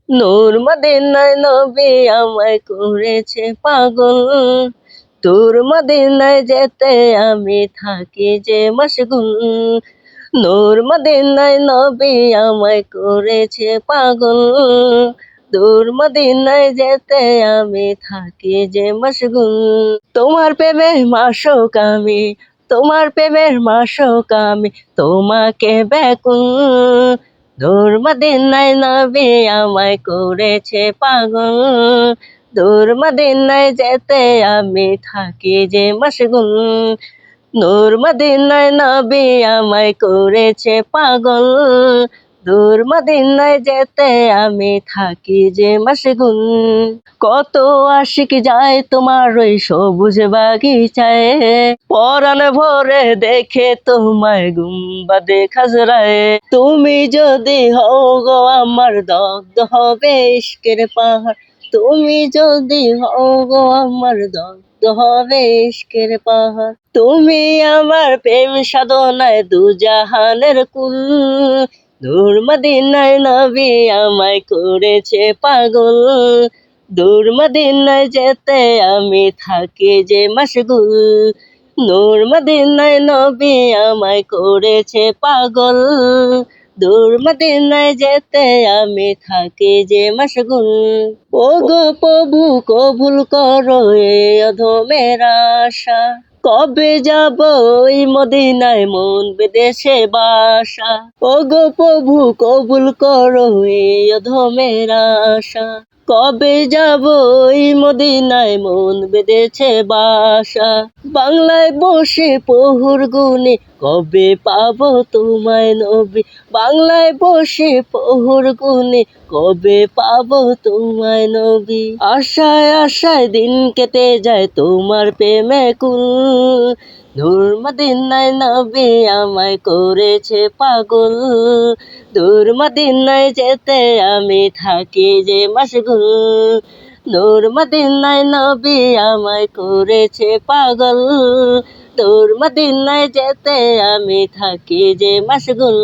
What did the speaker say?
নূর মদিনায় নবী আমায় করেছে পাগল। তোর মদিনায় যেতে আমি থাকি যে মশগুল। নূর মদিনায় নবী আমায় করেছে পাগল। তোর মদিনায় যেতে আমি থাকি যে মশগুল। তোমার প্রেমের মাশক আমি, তোমার প্রেমের মাশক আমি, তোমাকে ব্যাকুল। দূর মদিনায় নবী আমায় করেছে পাগল। দূর মদিনায় যেতে আমি থাকি যে মশগুল। নূর মদিনায় নবী আমায় করেছে পাগল। দূর মদিনায় যেতে আমি থাকি যে মশগুল। কত আশিক যায় তোমার ওই সবুজ বাগিচায়, পরাণ ভরে দেখে তোমায় গুম্বাদে খাজরায়। তুমি যদি হও গো আমার দগ্ধ হবে ইশকের পাহাড়। তুমি যদি হও গো আমার দগ্ধ হবে ইশকের পাহাড়। তুমি আমার প্রেম সাধনায় দুজাহানের কুল। নূর মদিনায় নবী আমায় করেছে পাগল। দূর মদিনায় যেতে আমি থাকি যে মশগুল। নূর মদিনায় নবী আমায় করেছে পাগল। দূর মদিনায় যেতে আমি থাকি যে মশগুল। ও গো প্রভু কবুল করো এ অধমের আশা। কবে যাব ওই মদিনায় মন বিদেশে বাসা। ও গো প্রভু কবুল করো এ অধমের আশা। কবে যাব ওই মদিনায় মন বেঁধেছে বাসা। বাংলায় বসে পহুর গুনে কবে পাবো তোমায় নবী। বাংলায় বসে পহুর গুনে কবে পাবো তোমায় নবী। আশায় আশায় দিন কেটে যায় তোমার প্রেমে কুল। নূর মদিনায় নবী আমায় করেছে পাগল। দূর মদিনায় যেতে আমি থাকি যে মশগুল। নূর মদিনায় নবী আমায় করেছে পাগল। দূর মদিনায় যেতে আমি থাকি যে মশগুল।